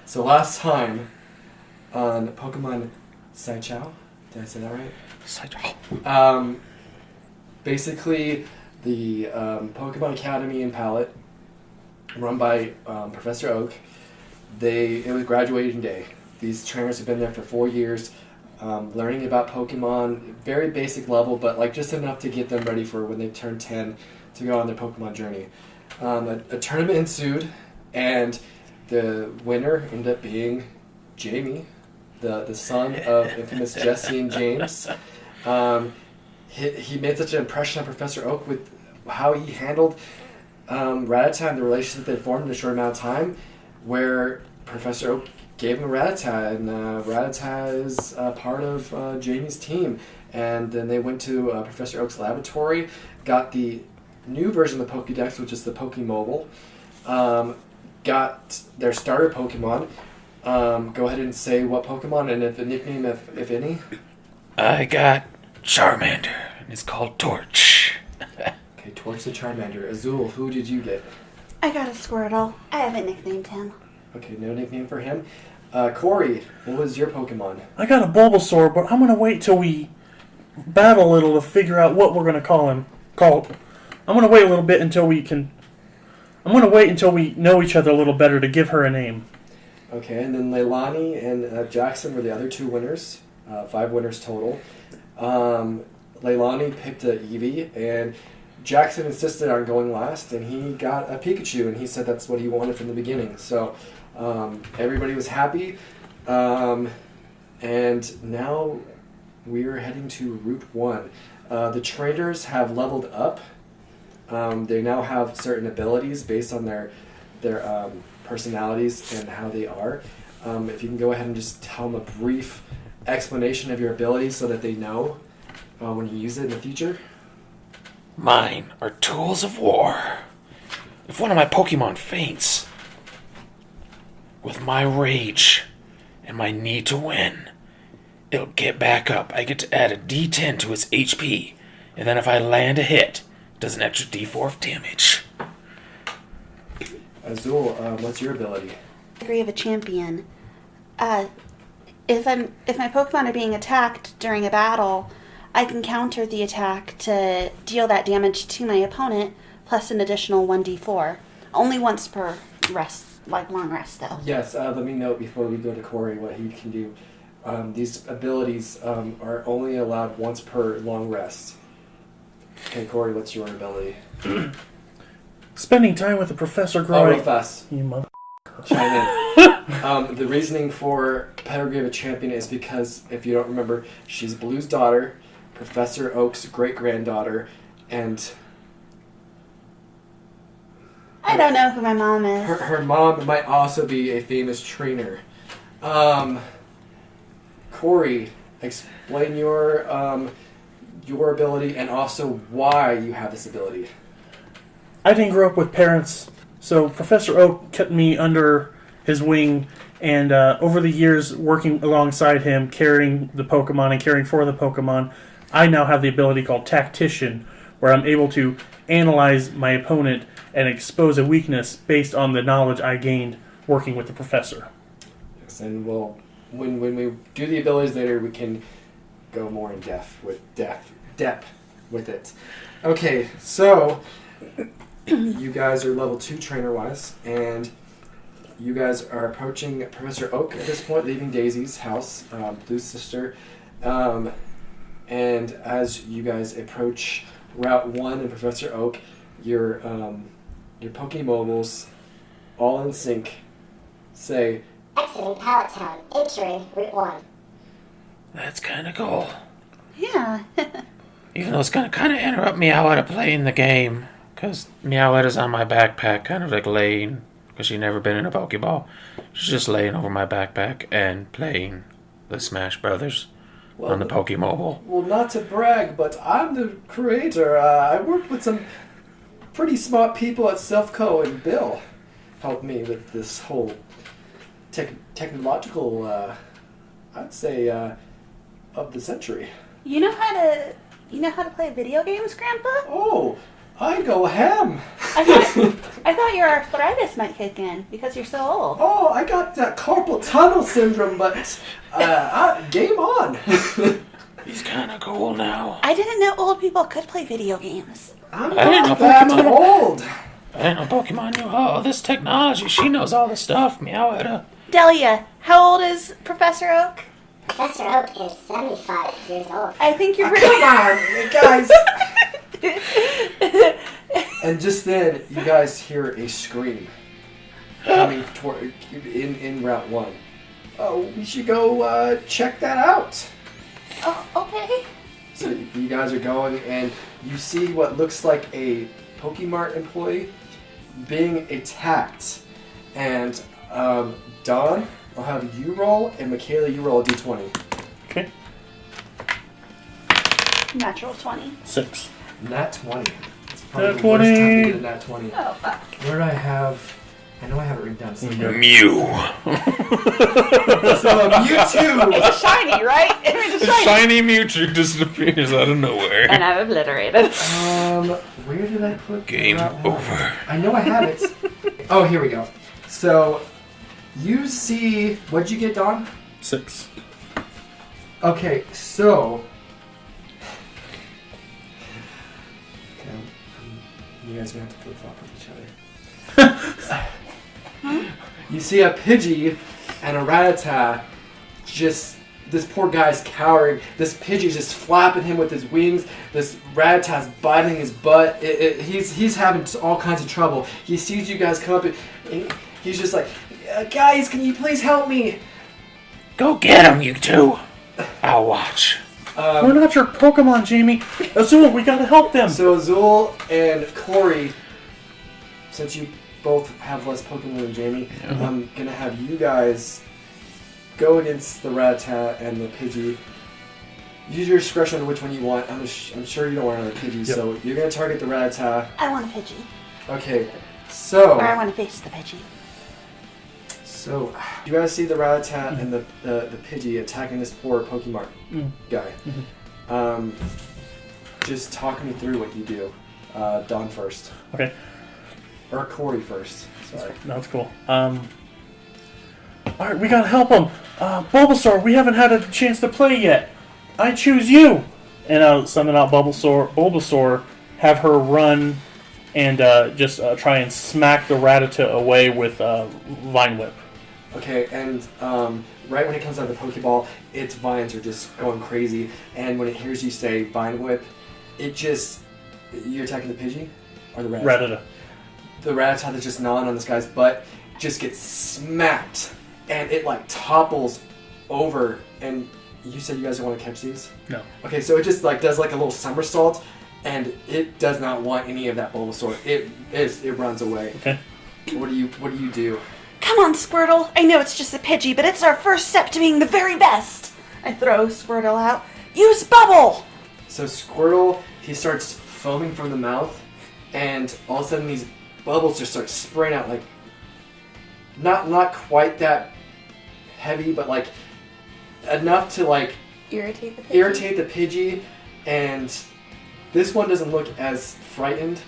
So last time on Pokemon Seicho, did I say that right? Seicho. Basically, the Pokemon Academy in Pallet, run by Professor Oak, it was graduating day. These trainers have been there for 4 years, learning about Pokemon, very basic level, but like just enough to get them ready for when they turn 10 to go on their Pokemon journey. A tournament ensued, and the winner ended up being Jamie, the son of infamous Jesse and James. He made such an impression on Professor Oak with how he handled Rattata and the relationship they formed in a short amount of time, where Professor Oak gave him a Rattata, and Rattata is part of Jamie's team. And then they went to Professor Oak's laboratory, got the new version of the Pokédex, which is the Pokemobile, got their starter Pokemon. Go ahead and say what Pokemon and if a nickname, if any. I got Charmander, and it's called Torch. Okay, Torch the Charmander. Azul, who did you get? I got a Squirtle. I haven't nicknamed him. Okay, no nickname for him. Kory, what was your Pokemon? I got a Bulbasaur, but I'm going to wait till we battle a little to figure out what we're going to call him. I'm going to wait a little bit until we can... I'm going to wait until we know each other a little better to give her a name. Okay, and then Leilani and Jackson were the other two winners. 5 winners total. Leilani picked Eevee, and Jackson insisted on going last, and he got a Pikachu, and he said that's what he wanted from the beginning. So everybody was happy, and now we are heading to Route 1. The trainers have leveled up. They now have certain abilities based on their personalities and how they are. If you can go ahead and just tell them a brief explanation of your abilities so that they know when you use it in the future. Mine are tools of war. If one of my Pokemon faints, with my rage and my need to win, it'll get back up. I get to add a D10 to its HP, and then if I land a hit, it does an extra D4 of damage. Azul, what's your ability? Degree of a champion. If my Pokemon are being attacked during a battle, I can counter the attack to deal that damage to my opponent, plus an additional 1d4. Only once per rest, like long rest, though. Yes, let me note before we go to Kory what he can do. These abilities are only allowed once per long rest. Okay, Kory, what's your ability? Spending time with the professor Oh, growing... real fast. You mother... Chime in. The reasoning for Pedigree of a Champion is because, if you don't remember, she's Blue's daughter, Professor Oak's great-granddaughter, and... I don't know who my mom is. Her mom might also be a famous trainer. Kory, explain your ability and also why you have this ability. I didn't grow up with parents, so Professor Oak kept me under his wing, and over the years, working alongside him, carrying the Pokemon and caring for the Pokemon, I now have the ability called Tactician, where I'm able to analyze my opponent and expose a weakness based on the knowledge I gained working with the professor. Yes, and when we do the abilities later, we can go more in depth with it. Okay, so you guys are level 2 trainer-wise, and you guys are approaching Professor Oak at this point, leaving Daisy's house, Blue's sister. And as you guys approach Route 1 and Professor Oak, your Pokemobiles, all in sync, say, Exiting Pallet Town, entering Route 1. That's kind of cool. Yeah. Even though it's going to kind of interrupt Meowetta playing the game. Because Meowetta's on my backpack, kind of like laying, because she's never been in a Pokeball. She's just laying over my backpack and playing the Smash Brothers on the Pokemobile. Well, not to brag, but I'm the creator. I worked with some pretty smart people at Selfco, and Bill helped me with this whole technological, I'd say, of the century. You know how to play video games, Grandpa? Oh, I go ham. I thought your arthritis might kick in because you're so old. Oh, I got that carpal tunnel syndrome, but game on. He's kind of cool now. I didn't know old people could play video games. I'm I didn't know not that Pokemon- old. I didn't know Pokemon knew all this technology. She knows all the stuff. Meowetta. Delia, how old is Professor Oak? Professor Oak is 75 years old. I think you're Come really... on, guys. And just then, you guys hear a scream coming toward in Route 1. Oh, we should go check that out. Oh, okay. So you guys are going, and you see what looks like a Pokemart employee being attacked. And Don, I'll have you roll, and Michaela, you roll a d20. Okay. Natural 20. 6. Nat 20. It's probably Nat the worst time to 20. get a nat 20. Oh, fuck. Where do I have... I know I have it written down somewhere. Mew. So Mewtwo! It's a shiny, right? It's a Shiny Mewtwo disappears out of nowhere. And I'm obliterated. Where did I put Game Route 1? over. I know I have it. Oh, here we go. So, you see... What'd you get, Don? 6. Okay, so... Okay, you guys are going to have to flip-flop with each other. You see a Pidgey and a Rattata just... This poor guy's cowering. This Pidgey's just flapping him with his wings. This Rattata's biting his butt. He's having all kinds of trouble. He sees you guys come up and he's just like, guys, can you please help me? Go get him, you two. I'll watch. We're not your Pokemon, Jamie. Azul, we gotta help them. So Azul and Kory, since you both have less Pokemon than Jamie, I'm gonna have you guys go against the Rattata and the Pidgey. Use your discretion on which one you want. I'm sure you don't want another Pidgey, so you're gonna target the Rattata. I want a Pidgey. Okay, so Or I want to face the Pidgey. you guys see the Rattata and the Pidgey attacking this poor Pokemart guy. Just talk me through what you do. Don first. Okay, Or Kory first. Sorry. that's cool. Alright, we gotta help them. Bulbasaur, we haven't had a chance to play yet. I choose you. And I'll summon out Bulbasaur, have her run, and just try and smack the Rattata away with Vine Whip. Okay, and right when it comes out of the Pokeball, its vines are just going crazy. And when it hears you say Vine Whip, it just... You're attacking the Pidgey? Or the Rattata? Rattata. The Rattata that's just gnawing on this guy's butt just gets smacked. And it like topples over. And you said you guys don't want to catch these? No. Okay, so it just like does like a little somersault. And it does not want any of that Bulbasaur. It runs away. Okay. What do you do? Come on, Squirtle. I know it's just a Pidgey, but it's our first step to being the very best. I throw Squirtle out. Use Bubble! So Squirtle, he starts foaming from the mouth, and all of a sudden these bubbles just start spraying out, like not quite that heavy, but like enough to like Irritate the Pidgey. irritate the Pidgey. And this one doesn't look as frightened.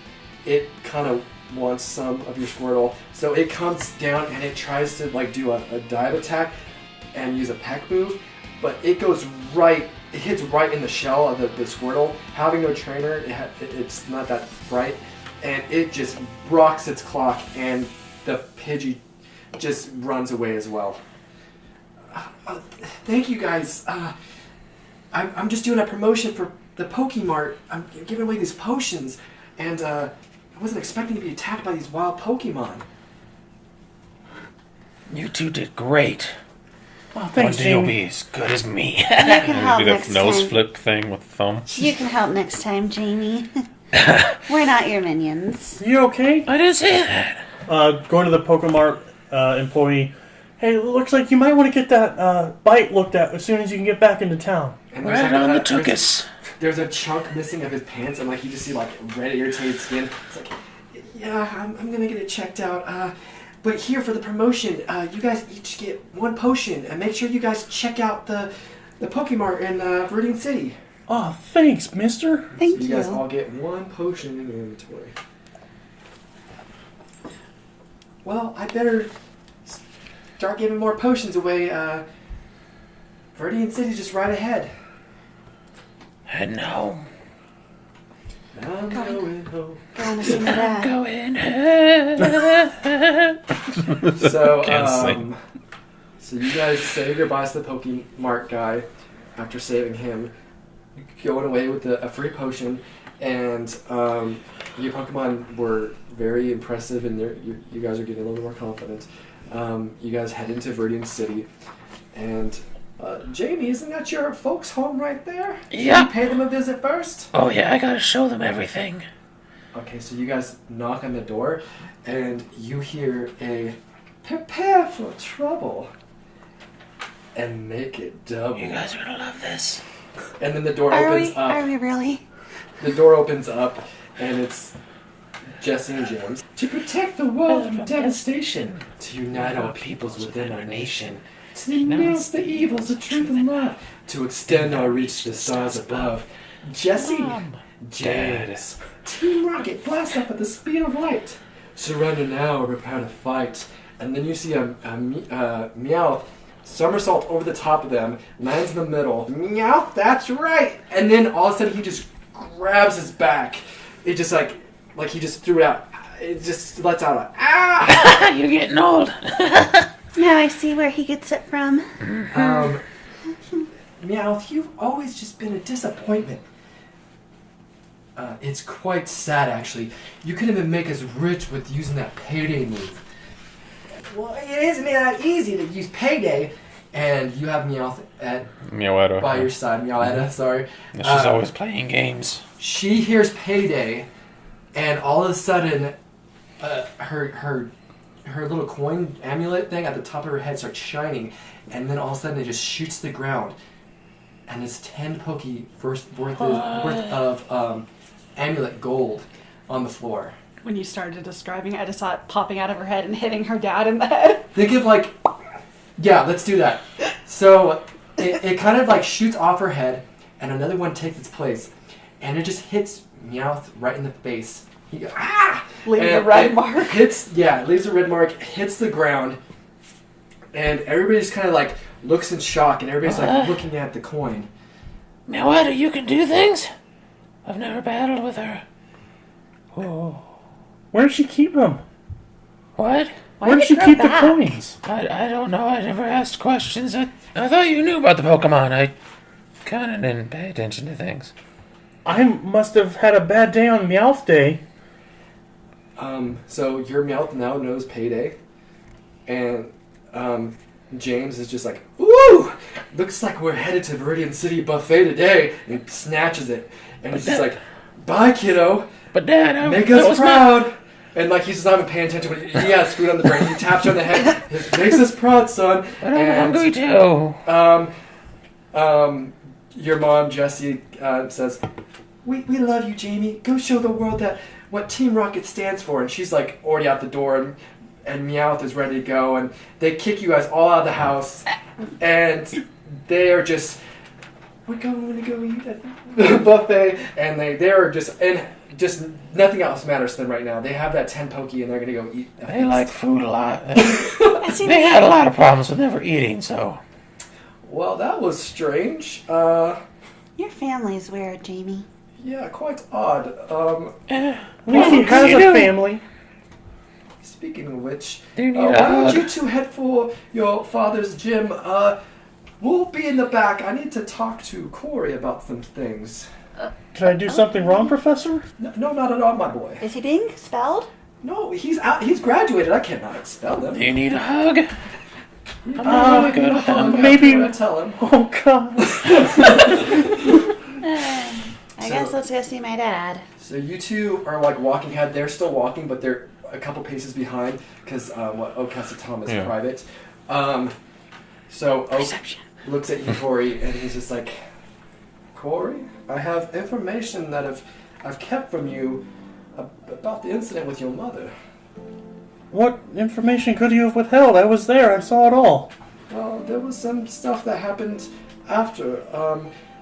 It kind of wants some of your Squirtle, so it comes down and it tries to like do a dive attack and use a peck move, but it goes right. It hits right in the shell of the Squirtle. Having no trainer, it's not that bright, and it just rocks its clock, and the Pidgey just runs away as well. Thank you guys. I'm just doing a promotion for the Pokemart. I'm giving away these potions, and I wasn't expecting to be attacked by these wild Pokemon. You two did great. Oh, One thanks, day you'll Jamie. be as good as me. You can help Do the next nose time. flip thing with the thumb. You can help next time, Jamie. We're not your minions. You okay? I didn't say that. Going to the Pokemart employee. Hey, it looks like you might want to get that bite looked at as soon as you can get back into town. And Right on the tuchus. There's a chunk missing of his pants, and like you just see like red, irritated skin. It's like, yeah, I'm gonna get it checked out. But here for the promotion, you guys each get one potion, and make sure you guys check out the Pokemart in Viridian City. Oh, thanks, mister. Thank So you guys you. all get one potion in your inventory. Well, I better start giving more potions away. Viridian City's just right ahead. Heading home. I'm going home. Going to see my dad. Going home. So, Can't sing. so you guys say goodbyes to the Pokemart guy after saving him, going away with a free potion, and your Pokemon were very impressive, and you guys are getting a little more confident. You guys head into Viridian City, and Jamie, isn't that your folks' home right there? Yeah. Can you pay them a visit first? Oh yeah, I gotta show them everything. Okay, so you guys knock on the door, and you hear a prepare for trouble and make it double. You guys are gonna love this. And then the door Are opens we? up. Are we really? The door opens up, and it's Jesse and James. To protect the world from devastation, to unite all peoples within our nation, to denounce the evils of truth and love, to extend our reach to the stars above. Jesse, Mom. James, Team Rocket blast up at the speed of light. Surrender now or prepare to fight. And then you see a Meowth somersault over the top of them, lands in the middle. Meowth, that's right! And then all of a sudden he just grabs his back. It just like he just threw it out. It just lets out a ah! You're getting old. Now I see where he gets it from. Meowth, you've always just been a disappointment. It's quite sad, actually. You couldn't even make us rich with using that payday move. Well, it isn't that easy to use payday. And you have Meowth Meowetta. by your side. Meowetta, sorry. She's always playing games. She hears payday, and all of a sudden, her little coin amulet thing at the top of her head starts shining, and then all of a sudden it just shoots to the ground, and it's 10 Poke worth of amulet gold on the floor. When you started describing it, I just saw it popping out of her head and hitting her dad in the head. Think of like, yeah, let's do that. So it kind of like shoots off her head, and another one takes its place, and it just hits Meowth right in the face. He goes, ah! Leaving And a red it mark. It leaves a red mark, hits the ground, and everybody just kind of like looks in shock, and everybody's like looking at the coin. Meowetta, you can do things? I've never battled with her. Oh. Where did she keep them? What? Where did she keep the coins? I don't know. I never asked questions. I thought you knew about the Pokemon. I kind of didn't pay attention to things. I must have had a bad day on Meowth Day. So your Meowth now knows payday, and James is just like, ooh, looks like we're headed to Viridian City buffet today, and he snatches it, and he's just like, bye, kiddo. But Dad, Make us proud. And like he's just not even paying attention. But he has food on the brain. He taps you on the head. It makes us proud, son. But I'm hungry too. Your mom Jessie says, "We love you, Jamie. Go show the world that what Team Rocket stands for." And she's like already out the door, and Meowth is ready to go. And they kick you guys all out of the house, and they are just, we're going to go eat at the buffet, and they are just and. Just nothing else matters to them right now. They have that 10 Poke and they're gonna go eat. They like food a lot. I see They had a lot of problems with never eating, so. Well, that was strange. Your family's weird, Jamie. Yeah, quite odd. At least he has a family. Speaking of which, Do you need why a don't hug? you two head for your father's gym? We'll be in the back. I need to talk to Kory about some things. Did I do something wrong, Professor? No, not at all, my boy. Is he being expelled? No, he's out. He's graduated. I cannot expel him. Do you need a hug? I'm not really good with them. Maybe- I tell him. Oh, God. I guess let's go see my dad. So you two are like walking ahead. They're still walking, but they're a couple paces behind because what Oak has to tell them is Yeah. private. So Oak Perception. looks at you, Kory, and he's just like, Kory, I have information that I've kept from you about the incident with your mother. What information could you have withheld? I was there. I saw it all. Well, there was some stuff that happened after.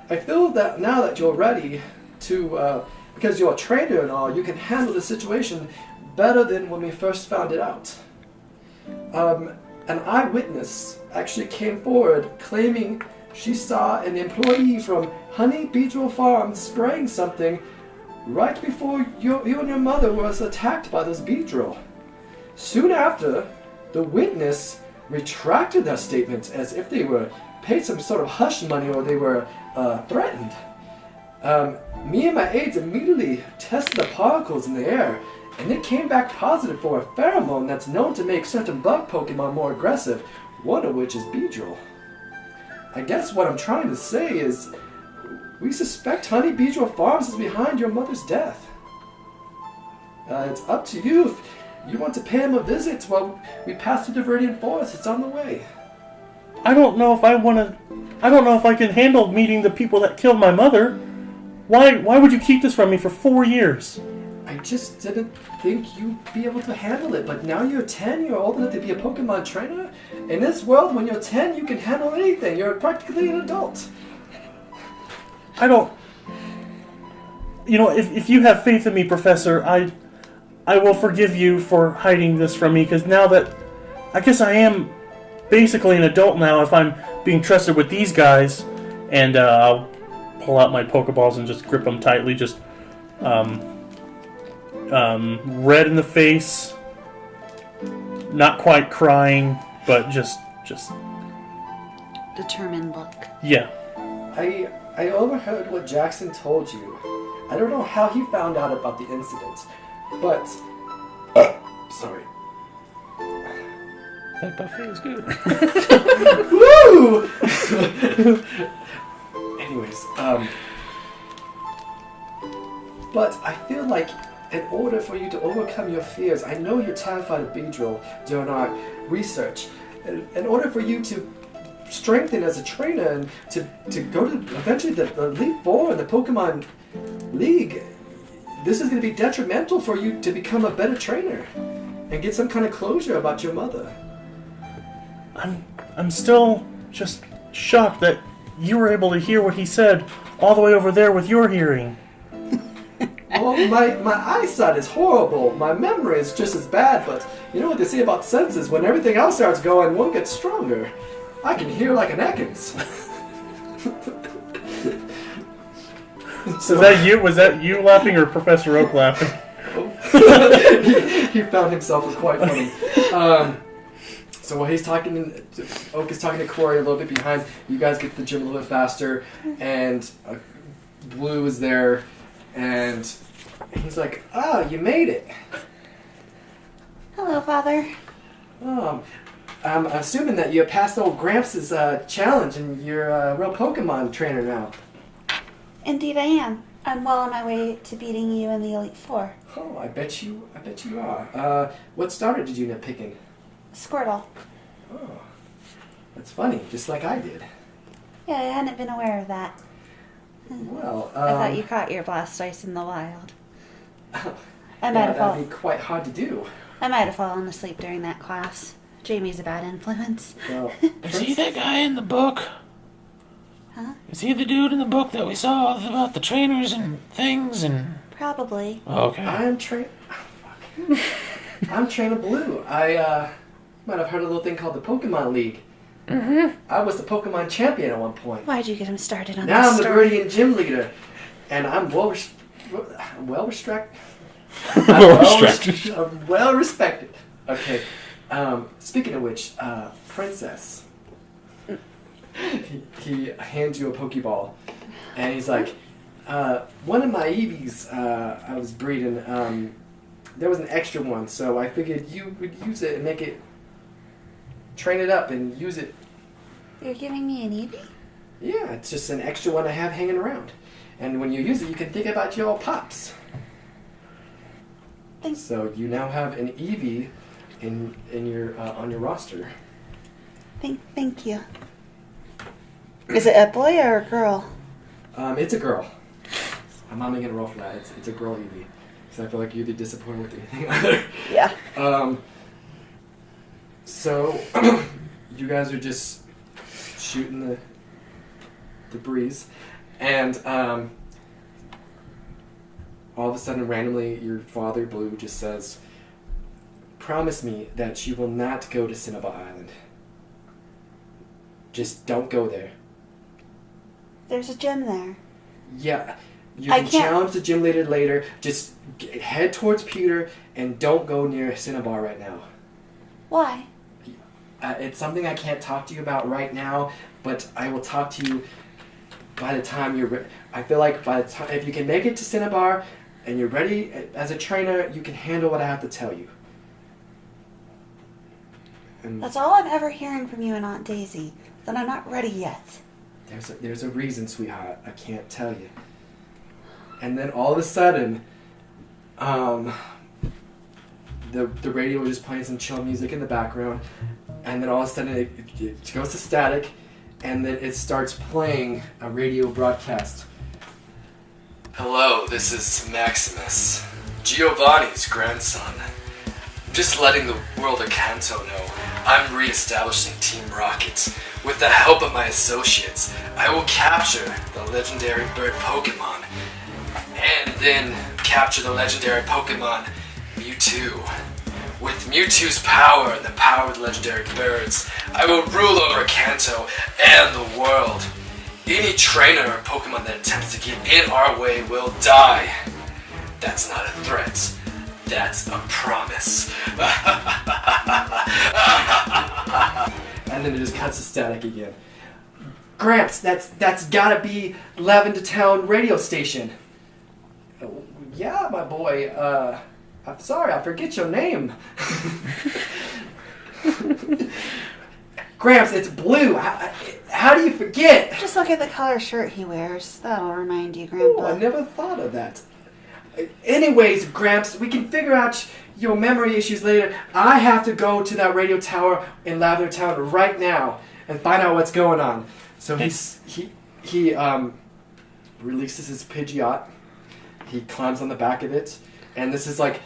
I feel that now that you're ready to, because you're a trainer and all, you can handle the situation better than when we first found it out. An eyewitness actually came forward claiming she saw an employee from Honey Beetle Farm spraying something right before you and your mother was attacked by those beedrill. Soon after, the witness retracted their statements as if they were paid some sort of hush money or they were threatened. Me and my aides immediately tested the particles in the air, and it came back positive for a pheromone that's known to make certain bug Pokemon more aggressive, one of which is beedrill. I guess what I'm trying to say is, we suspect Honey Beetle Farms is behind your mother's death. It's up to you if you want to pay him a visit while we pass through the Viridian Forest. It's on the way. I don't know if I want to. I don't know if I can handle meeting the people that killed my mother. Why would you keep this from me for 4 years? I just didn't think you'd be able to handle it, but now you're 10, you're old enough to be a Pokemon trainer. In this world, when you're 10, you can handle anything. You're practically an adult. I don't. You know, if you have faith in me, Professor, I will forgive you for hiding this from me, because now that I guess I am basically an adult now, if I'm being trusted with these guys, and I'll pull out my Pokeballs and just grip them tightly, just red in the face, not quite crying, but just Determined look. yeah. I overheard what Jackson told you. I don't know how he found out about the incident, but sorry. That buffet is good. Woo! Anyways, but I feel like in order for you to overcome your fears, I know you're terrified of beedrill during our research. In order for you to strengthen as a trainer and to go to eventually the Elite Four in the Pokemon League, this is going to be detrimental for you to become a better trainer and get some kind of closure about your mother. I'm still just shocked that you were able to hear what he said all the way over there with your hearing. Well, my eyesight is horrible. My memory is just as bad, but you know what they say about senses? When everything else starts going, one gets stronger. I can hear like an Ekans. So was that you laughing or Professor Oak laughing? he found himself quite funny. So while Oak is talking to Kory a little bit behind, you guys get to the gym a little bit faster, and Blue is there, and he's like, "Oh, you made it." Hello, Father. I'm assuming that you passed old Gramps' challenge, and you're a real Pokemon trainer now. Indeed, I am. I'm well on my way to beating you in the Elite Four. Oh, I bet you are. What starter did you end up picking? Squirtle. Oh, that's funny, just like I did. Yeah, I hadn't been aware of that. Well, I thought you caught your Blastoise in the wild. I might yeah, have that'd be quite hard to do. I might have fallen asleep during that class. Jamie's a bad influence. Well, Is he that guy in the book? Huh? Is he the dude in the book that we saw about the trainers and things and... Probably. Oh, okay. I'm Trainer Blue. I might have heard a little thing called the Pokemon League. Mm-hmm. I was the Pokemon champion at one point. Why'd you get him started on Now this I'm the story? Viridian gym leader, and I'm well respected. I'm well respected. Okay. Speaking of which, Princess, he hands you a Pokeball, and he's like, one of my Eevees I was breeding, there was an extra one, so I figured you would use it and make it, train it up and use it. You're giving me an Eevee? Yeah, it's just an extra one I have hanging around. And when you use it, you can think about your old pops. Thanks. So you now have an Eevee in your on your roster. Thank you. Is it a boy or a girl? It's a girl. I'm not making a roll for that. It's a girl Eevee. So I feel like you'd be disappointed with anything other. Yeah. So you guys are just shooting the breeze, And all of a sudden, randomly, your father, Blue, just says, promise me that you will not go to Cinnabon Island. Just don't go there. There's a gym there. Yeah. You I can can't- challenge the gym leader later. Just head towards Pewter and don't go near Cinnabar right now. Why? It's something I can't talk to you about right now, but I will talk to you by the time you're ready. I feel like by the time, if you can make it to Cinnabar and you're ready as a trainer, you can handle what I have to tell you. And That's all I'm ever hearing from you and Aunt Daisy. That I'm not ready yet. there's a reason, sweetheart. I can't tell you. And then all of a sudden, the radio was just playing some chill music in the background, and then all of a sudden it goes to static, and then it starts playing a radio broadcast. Hello, this is Maximus, Giovanni's grandson. Just letting the world of Kanto know I'm re-establishing Team Rocket. With the help of my associates, I will capture the legendary bird Pokemon, and then capture the legendary Pokemon Mewtwo. With Mewtwo's power and the power of the legendary birds, I will rule over Kanto and the world. Any trainer or Pokemon that attempts to get in our way will die. That's not a threat. That's a promise. And then it just cuts to static again. Gramps, that's gotta be Lavender Town radio station. Oh, yeah, my boy. I'm sorry, I forget your name. Gramps, it's Blue. How do you forget? Just look at the color shirt he wears. That'll remind you, Oh, Grandpa. I never thought of that. Anyways, Gramps, we can figure out your memory issues later. I have to go to that radio tower in Lavender Town right now and find out what's going on. So he releases his Pidgeot. He climbs on the back of it, and this is like,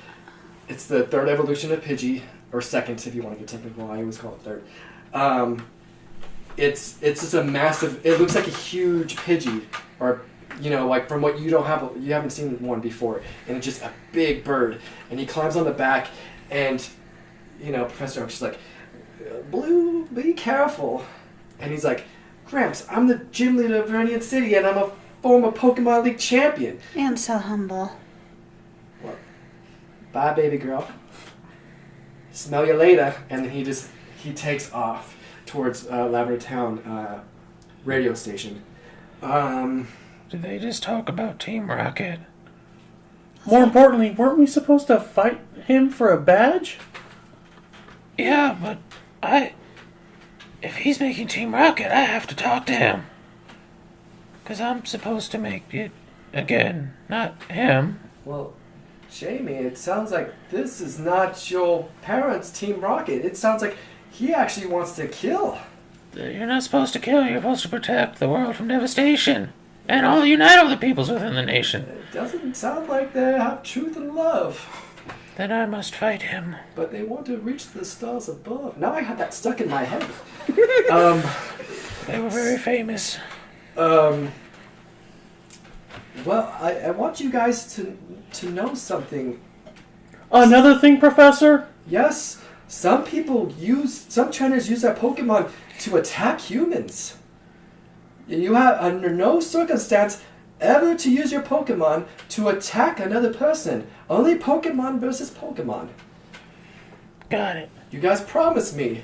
it's the third evolution of Pidgey, or second if you want to get technical. I always call it third. It's just a massive. It looks like a huge Pidgey, or like from what you haven't seen one before, and it's just a big bird. And he climbs on the back, and Professor Oak's just like, Blue, be careful. And he's like, Gramps, I'm the gym leader of Vernian City, and I'm a former Pokemon League champion. I'm so humble. Well, bye, baby girl. Smell you later. And then he takes off towards Lavender Town radio station. Did they just talk about Team Rocket? More importantly, weren't we supposed to fight him for a badge? Yeah, but if he's making Team Rocket, I have to talk to him. 'Cause I'm supposed to make it again, not him. Well, Jamie, it sounds like this is not your parents' Team Rocket. It sounds like he actually wants to kill. You're not supposed to kill, you're supposed to protect the world from devastation. And all unite all the peoples within the nation. It doesn't sound like they have truth and love. Then I must fight him. But they want to reach the stars above. Now I have that stuck in my head. They were very famous. Well, I want you guys to know something. Another thing, Professor? Yes, some trainers use their Pokemon to attack humans. You have, under no circumstance, ever to use your Pokemon to attack another person. Only Pokemon versus Pokemon. Got it. You guys promise me.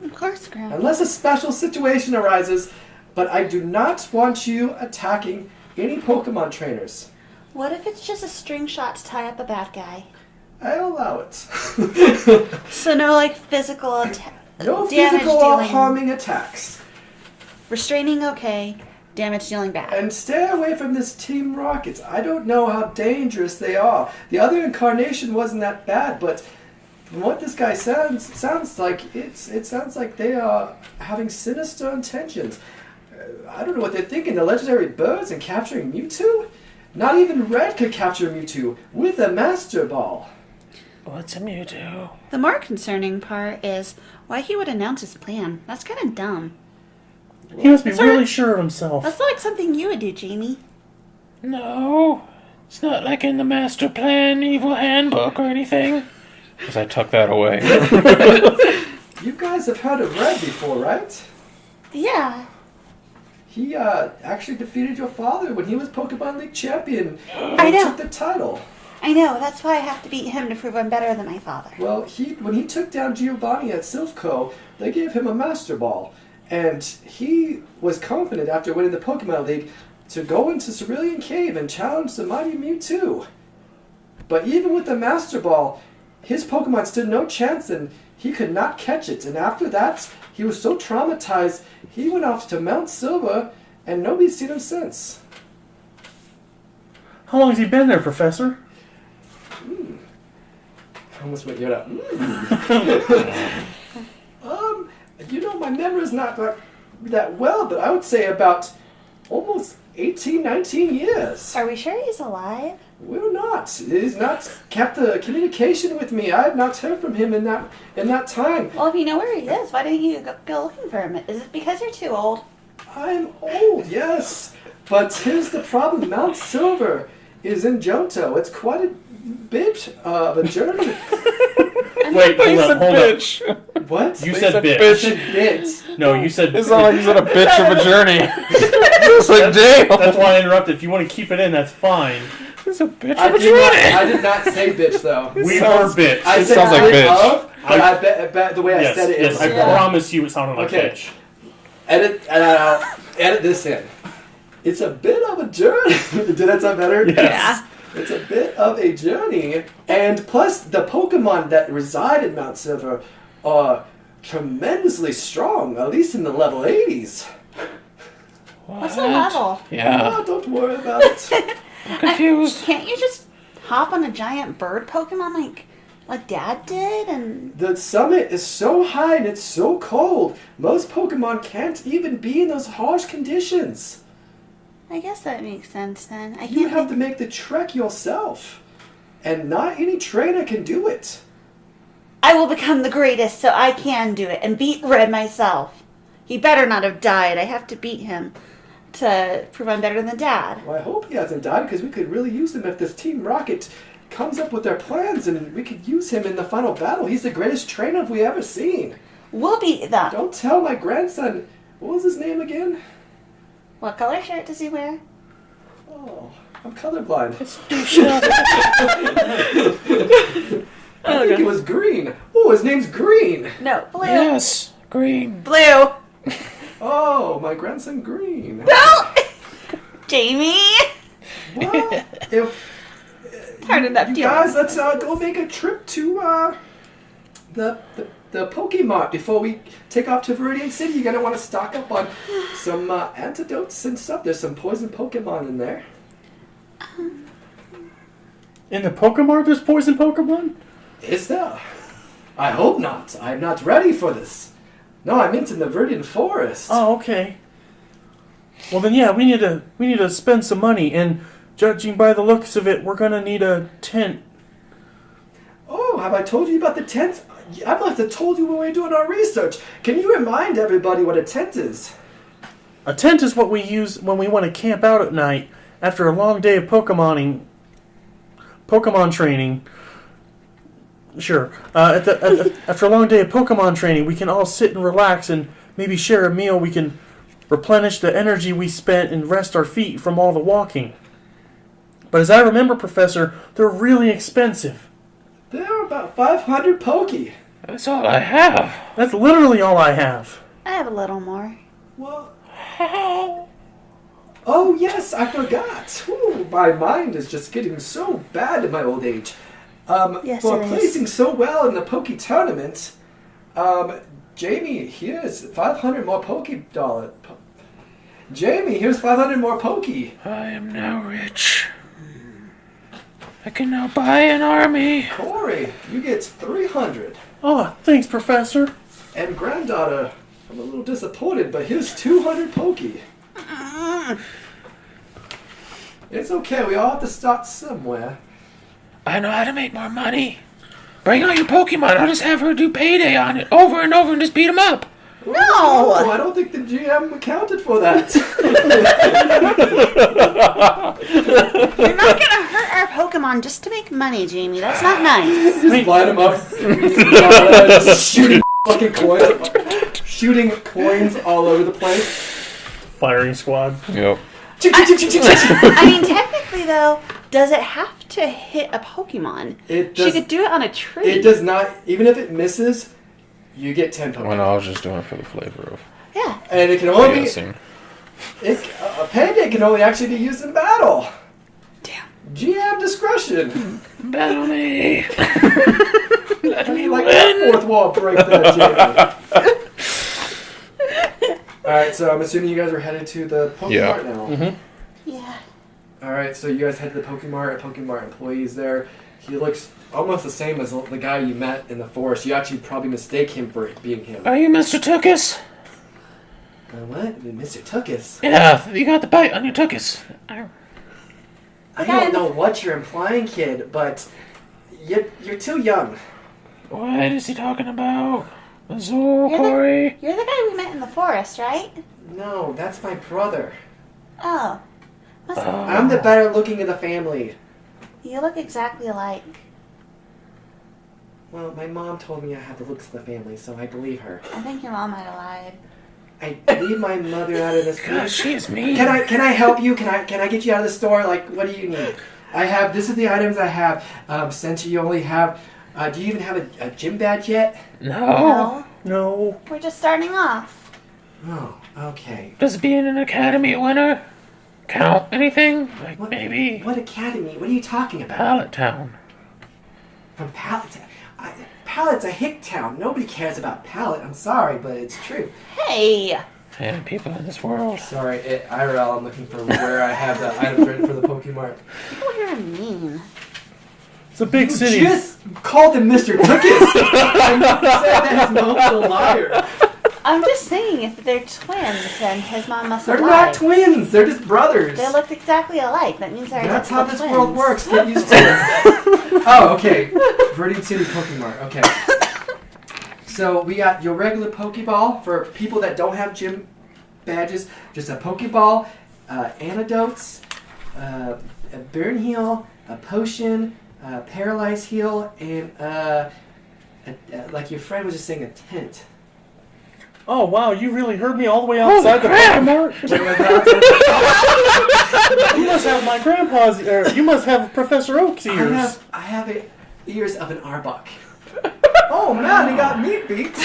Of course, Grandpa. Unless a special situation arises, but I do not want you attacking any Pokemon trainers. What if it's just a string shot to tie up a bad guy? I'll allow it. So no, physical attack. No damage physical or dealing. harming attacks. Restraining, okay. Damage dealing, bad. And stay away from this Team Rockets. I don't know how dangerous they are. The other incarnation wasn't that bad, but from what this guy sounds like it sounds like they are having sinister intentions. I don't know what they're thinking. The legendary birds and capturing Mewtwo? Not even Red could capture Mewtwo with a Master Ball. What's a Mewtwo? The more concerning part is why he would announce his plan. That's kind of dumb. He must be Sir? really sure of himself. That's like something you would do, Jamie. No, it's not like in the master plan evil handbook or anything. Because I tuck that away. You guys have heard of Red before, right? Yeah. He actually defeated your father when he was Pokemon League champion. I And know. took the title. I know. That's why I have to beat him to prove I'm better than my father. Well, when he took down Giovanni at Silphco, they gave him a Master Ball. And he was confident after winning the Pokemon League to go into Cerulean Cave and challenge the mighty Mewtwo. But even with the Master Ball, his Pokemon stood no chance and he could not catch it. And after that, he was so traumatized, he went off to Mount Silver and nobody's seen him since. How long has he been there, Professor? I almost went Yoda. My memory's not that well, but I would say about almost 18, 19 years. Are we sure he's alive? We're not. He's not kept the communication with me. I have not heard from him in that time. Well, if you know where he is, why didn't you go looking for him? Is it because you're too old? I'm old, yes. But here's the problem. Mount Silver is in Johto. It's quite a bit of a journey. Wait, hold up. What? You He said said bitch. I said bit. No, you said It's not like he's on a bitch of a journey. It's like jail. That's why I interrupted. If you want to keep it in, that's fine. It's a bitch I of a did, not, journey. I did not say bitch, though. We are bitch. I It said sounds like bit bitch. of, but I bet the way I Yes, said it yes, is. I promise you it sounded like Okay. bitch. Edit this in. It's a bit of a journey. Did that sound better? Yes. It's a bit of a journey. And plus, the Pokemon that reside in Mount Silver are tremendously strong, at least in the level 80s. What's the level? Yeah, Oh, don't worry about it. I'm confused. Can't you just hop on a giant bird Pokemon like Dad did? And The summit is so high and it's so cold. Most Pokemon can't even be in those harsh conditions. I guess that makes sense then. I You can't have to think- make the trek yourself. And not any trainer can do it. I will become the greatest so I can do it and beat Red myself. He better not have died. I have to beat him to prove I'm better than Dad. Well, I hope he hasn't died because we could really use him if this Team Rocket comes up with their plans and we could use him in the final battle. He's the greatest trainer we ever seen. We'll beat them. Don't tell my grandson. What was his name again? What color shirt does he wear? Oh, I'm colorblind. I think it was green. Oh, his name's Green. No, blue. Yes, green. Blue. Oh, my grandson Green. No! Jamie! Well, if Hard enough you deal. guys, let's go make a trip to the Pokemart before we take off to Viridian City. You're gonna want to stock up on some antidotes and stuff. There's some poison Pokemon in there. In the Pokemon, there's poison Pokemon? Is there? I hope not. I'm not ready for this. No, I meant in the Viridian Forest. Oh, okay. Well then, yeah, we need to spend some money, and judging by the looks of it, we're gonna need a tent. Oh, have I told you about the tent? I must have told you when we were doing our research. Can you remind everybody what a tent is? A tent is what we use when we want to camp out at night after a long day of Pokemon training. Sure. After a long day of Pokemon training, we can all sit and relax and maybe share a meal. We can replenish the energy we spent and rest our feet from all the walking. But as I remember, Professor, they're really expensive. There are about 500 Poke. That's all I have. That's literally all I have. I have a little more. Well, oh yes, I forgot. Ooh, my mind is just getting so bad in my old age. Yes, for it is. placing so well in the Poke tournament, Jamie, here's 500 more Poke dollar. Jamie, here's 500 more Poke. I am now rich. I can now buy an army. Kory, you get 300. Oh, thanks, Professor. And granddaughter, I'm a little disappointed, but here's 200 Poke. It's okay, we all have to start somewhere. I know how to make more money. Bring all your Pokemon. I'll just have her do payday on it over and over and just beat them up. Oh, I don't think the GM accounted for that. You're not gonna hurt our Pokemon just to make money, Jamie. That's not nice. Just line them up, just shooting fucking coins, shooting coins all over the place. Firing squad. Yep. I mean, technically, though, does it have to hit a Pokemon? It She does. could do it on a tree. It does not. Even if it misses, you get 10 Pokemon. Well, no, I was just doing it for the flavor of Yeah. And it can only be. guessing. A Pendant can only actually be used in battle. Damn. GM discretion. Battle me. Let me Like win. that fourth wall break that, Jamie. Alright, so I'm assuming you guys are headed to the Pokemart Yeah. now. Mm-hmm. Yeah. Alright, so you guys head to the Pokemart. A Pokemart employee is there. He looks almost the same as the guy you met in the forest. You actually probably mistake him for being him. Are you Mr. Tookus? What? Mr. Tookus? Yeah, you got the bite on your Tookus. I don't know what you're implying, kid, but you're too young. What is he talking about? Azul, You're the- Kory? You're the guy we met in the forest, right? No, that's my brother. Oh. Must I'm the better looking of the family. You look exactly alike. Well, my mom told me I had the looks of the family, so I believe her. I think your mom might have lied. I leave my mother out of this. Gosh, she is mean. Can I help you? Can I get you out of the store? Like, what do you need? This is the items I have. Since you only have, do you even have a gym badge yet? No. No. We're just starting off. Oh, okay. Does being an academy winner count anything? Like What, maybe What academy? What are you talking about? Pallet Town. From Pallet? Pallet's a hick town. Nobody cares about Pallet. I'm sorry, but it's true. Hey! And people in this world. Sorry, IRL, I'm looking for where I have the items written for the Pokemart. People here are mean. It's a big city. Just called him Mr. Tookus. I said that his mom's a liar. I'm just saying, if they're twins, then his mom must They're have not lied. twins. They're just brothers. They look exactly alike. That means they're That's how identical this twins. world works. Get used to it. Oh, okay. Viridian City Pokemart. Okay. So we got your regular Pokeball for people that don't have gym badges. Just a Pokeball, antidotes, a burn heal, a potion, paralyze heal, and like your friend was just saying, a tent. Oh wow, you really heard me all the way outside the crap. Pokemart? You must have my grandpa's you must have Professor Oak's ears. I have ears of an Arbok. Oh man, he got me beat.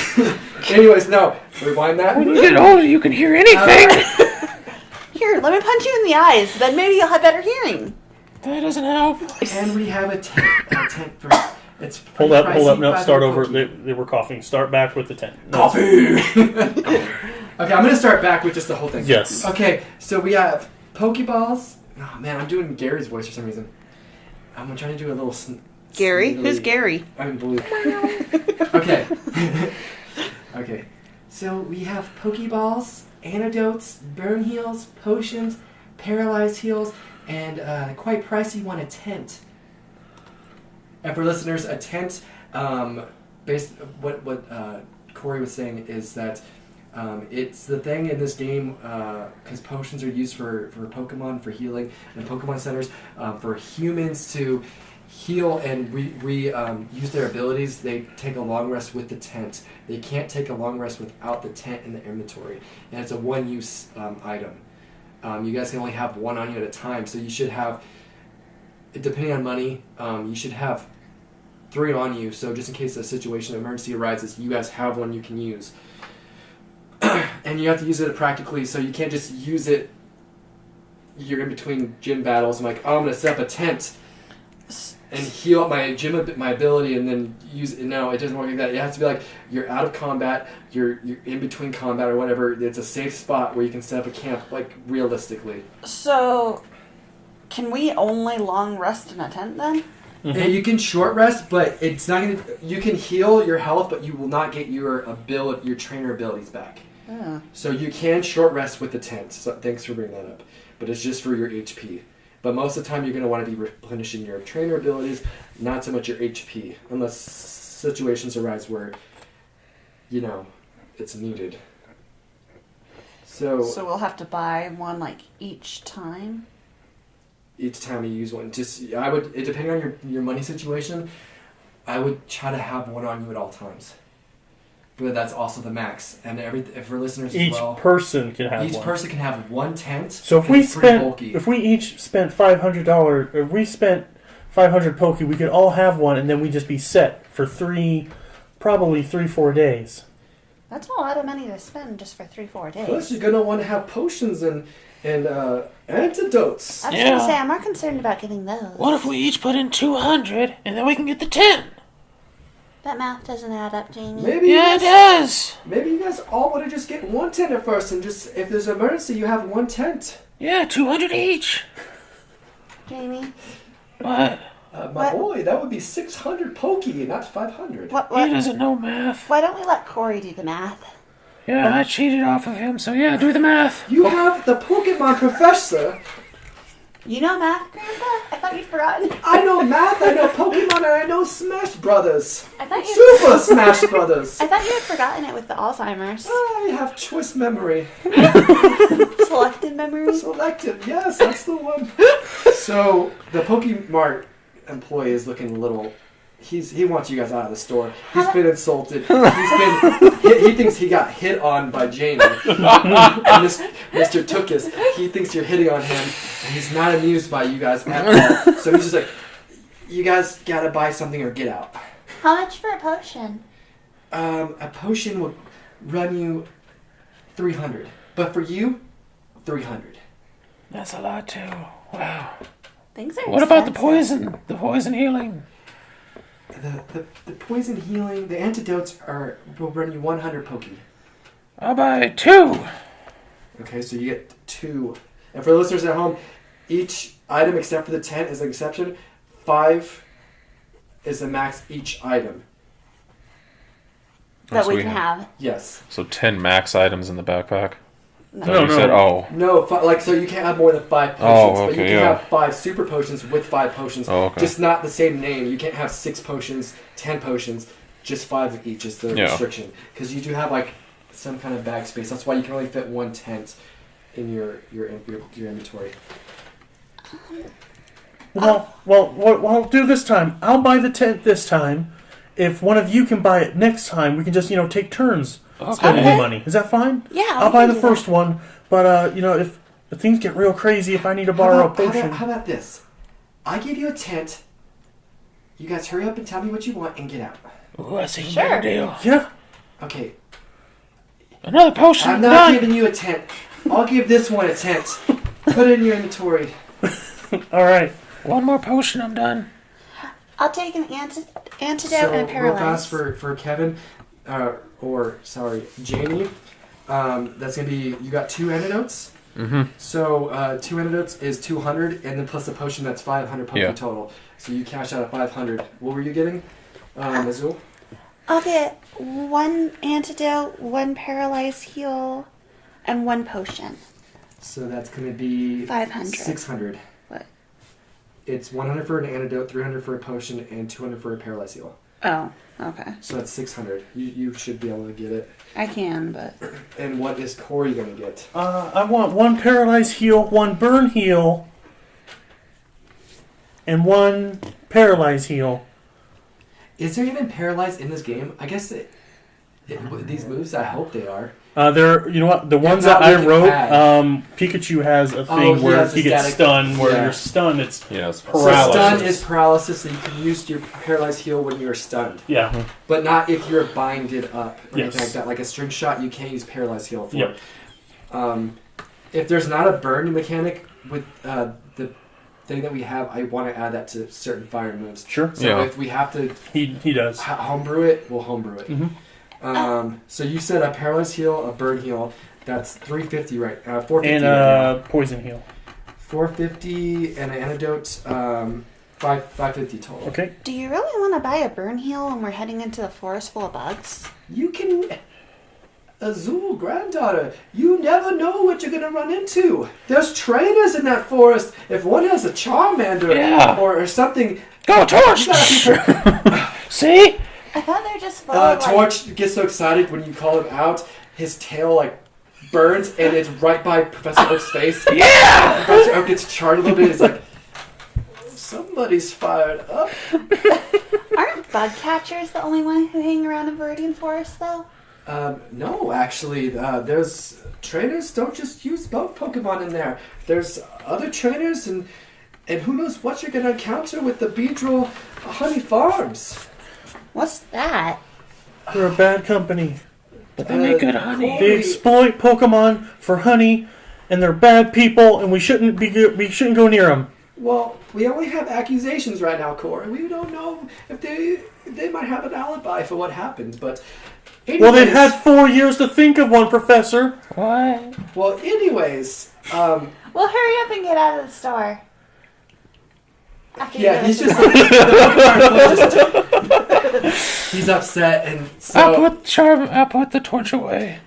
Anyways, no. Rewind that. When you get older, you can hear anything. Here, let me punch you in the eyes. Then maybe you'll have better hearing. That doesn't help. And we have a tent for it's Hold up, pricey, no, start over. $5 They were coughing. Start back with the tent. No. Coffee. Okay, I'm gonna start back with just the whole thing. Yes. Okay, so we have Pokeballs. Oh man, I'm doing Gary's voice for some reason. I'm trying to do a little. Gary? sneakily- Who's Gary? I'm blue. Okay. Okay. So we have Pokeballs, antidotes, burn heals, potions, paralyzed heals, and quite pricey one, a tent. And for listeners, a tent, what Kory was saying is that it's the thing in this game, because potions are used for Pokemon, for healing, and Pokemon centers, for humans to heal and use their abilities. They take a long rest with the tent. They can't take a long rest without the tent in the inventory, and it's a one-use item. You guys can only have one on you at a time, so you should have, depending on money, you should have 3 on you, so just in case a situation, emergency arises, you guys have one you can use. And you have to use it practically, so you can't just use it, you're in between gym battles, I'm like, oh, I'm going to set up a tent and heal up my my ability and then use it. No, it doesn't work like that. It has to be like, you're out of combat, you're in between combat or whatever, it's a safe spot where you can set up a camp, like, realistically. So, can we only long rest in a tent then? Mm-hmm. And you can short rest, but it's not gonna. You can heal your health, but you will not get your trainer abilities back. Oh. So you can short rest with the tent. So thanks for bringing that up. But it's just for your HP. But most of the time, you're going to want to be replenishing your trainer abilities, not so much your HP, unless situations arise where, it's needed. So we'll have to buy one like each time. each time you use one, I would, it depending on your money situation, I would try to have one on you at all times. But that's also the max. And for listeners Each as well, person can have each one. person can have one tent. So if and we it's pretty spent, bulky. if we each spent $500, if we spent 500 Poke, we could all have one, and then we'd just be set for probably 3-4 days. That's a lot of money to spend just for 3-4 days. Plus, you're gonna want to have potions and antidotes. I was Yeah. gonna say I'm more concerned about getting those. What if we each put in 200 and then we can get the 10? That math doesn't add up, Jamie. Maybe Yeah, it does. maybe you guys all want to just get one tent at first, and just if there's an emergency, you have one tent. Yeah, 200 each. Jamie, What? My What? boy, that would be 600 pokey, not 500. what? He doesn't know math. Why don't we let Kory do the math? Yeah, I cheated off of him, so yeah, do the math. You have the Pokemon professor. You know math, Grandpa? I thought you'd forgotten. I know math, I know Pokemon, and I know Smash Brothers. I thought you. Super Smash Brothers. I thought you had forgotten it with the Alzheimer's. I have choice memory. Selected memory. Selective, yes, that's the one. So, the Pokemart employee is looking a little... He wants you guys out of the store. He's been insulted. He thinks he got hit on by Jamie. Mr. Tookus, he thinks you're hitting on him, and he's not amused by you guys at all. So he's just like, you guys gotta buy something or get out. How much for a potion? A potion will run you 300, but for you, 300. That's a lot too. Wow. Things are What about the expensive. poison? The poison healing? The poison healing, the antidotes will run you 100 pokey. I'll buy 2. Okay, so you get 2. And for the listeners at home, each item except for the tent is an exception. 5 is the max each item. That So we we can have- have. Yes. So 10 max items in the backpack? No, you no. said, oh. No, so you can't have more than 5 potions, Oh, but you okay, can yeah. have 5 super potions with 5 potions. Oh, okay. Just not the same name. You can't have 6 potions, 10 potions, just 5 of each is the Yeah. restriction. Because you do have like some kind of bag space. That's why you can only fit 1 tent in your inventory. Well, what I'll do this time, I'll buy the tent this time. If one of you can buy it next time, we can just, take turns spending Okay. the money. Is that fine? Yeah, I'll we buy can the do first one, but, if things get real crazy, if I need to borrow a potion. How about this? I give you a tent. You guys hurry up and tell me what you want and get out. Ooh, I see a Sure. better deal. Yeah. Okay, Another potion. I'm not done. giving you a tent. I'll give this one a tent. Put it in your inventory. All right. One more potion, I'm done. I'll take an antidote So and a real fast paralyze. for Kevin, Jamie. That's gonna be, you got 2 antidotes. Mm-hmm. So 2 antidotes is 200, and then plus the potion, that's 500 poke Yeah. total. So you cash out at 500. What were you getting, Azul? I'll get 1 antidote, 1 paralyze heal, and 1 potion. So that's gonna be 500. 600. What? It's 100 for an antidote, 300 for a potion, and 200 for a paralyze heal. Oh, okay. So that's 600. You should be able to get it. I can, but And what is Kory gonna get? I want 1 paralyze heal, 1 burn heal, and 1 paralyze heal. Is there even paralyzed in this game? I guess these moves, I hope they are. They're, you know what? The ones not that I looking wrote, bad. Pikachu has a Oh, thing he where has he a gets static- stunned. Where yeah. you're stunned, it's Yes. So paralysis. stun is paralysis, so you can use your paralyzed heal when you're stunned. Yeah. But not if you're binded up or Yes. anything like that. Like a string shot, you can't use paralyzed heal for. Yep. If there's not a burn mechanic with the thing that we have, I want to add that to certain fire moves. Sure. So Yeah. if we have to He does. homebrew it, we'll homebrew it. Mhm. So you said a paralyzed heal, a burn heal. That's 350, right? 450 And right now. poison heal. 450 and an antidote, 550 total. Okay. do you really want to buy a burn heal when we're heading into the forest full of bugs? You can, Azul, granddaughter, you never know what you're gonna run into. There's trainers in that forest. If one has a Charmander Yeah. or something, Go, Torch! See? I thought they're just full of Torch gets so excited when you call him out. His tail like burns, and it's right by Professor Oak's face. Yeah! Professor Oak gets charred a little bit. He's like, somebody's fired up. Aren't bug catchers the only one who hang around in Viridian Forest, though? No, actually, there's trainers don't just use both Pokemon in there. There's other trainers, and who knows what you're gonna encounter with the Beedrill Honey Farms. What's that? They're a bad company. But they make good honey. They exploit Pokemon for honey, and they're bad people, and we shouldn't go near them. Well, we only have accusations right now, Kory. We don't know if they might have an alibi for what happened, but... Anyways, Well, they've had 4 years to think of one, Professor. What? Well, anyways, Well, hurry up and get out of the store. After you yeah, go he's to just the- he's upset, and I'll so put the torch away.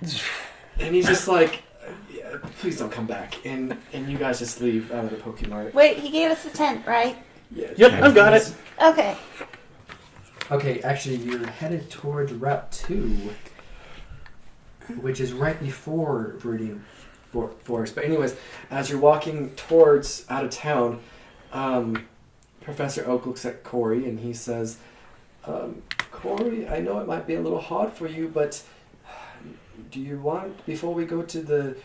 and he's just like, yeah, please don't come back, and you guys just leave out of the Pokemart. Wait, he gave us the tent, right? Yeah, Yep, I've got it. Okay. Okay, actually, you're headed towards Route 2, which is right before Viridian Forest. But anyways, as you're walking towards out of town, Professor Oak looks at Kory and he says, Kory, I know it might be a little hard for you, but do you want, before we go to the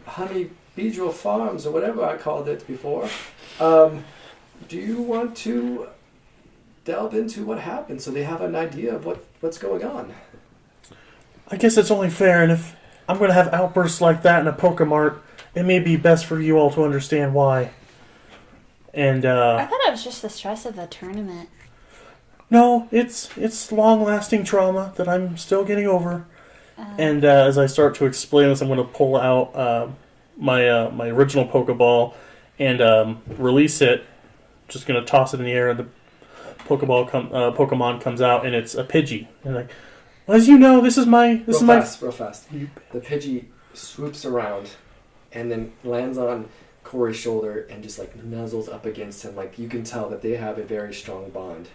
Honey Beedrill Farms or whatever I called it before, do you want to delve into what happened so they have an idea of what's going on? I guess it's only fair, and if I'm going to have outbursts like that in a Pokemart, it may be best for you all to understand why. And, I thought it was just the stress of the tournament. no, it's long-lasting trauma that I'm still getting over. And as I start to explain this, I'm going to pull out my original Pokeball and release it. Just going to toss it in the air, and the Pokemon comes out, and it's a Pidgey. And like, well, as you know, this is my Real fast. The Pidgey swoops around and then lands on Kory's shoulder and just like nuzzles up against him. Like you can tell that they have a very strong bond.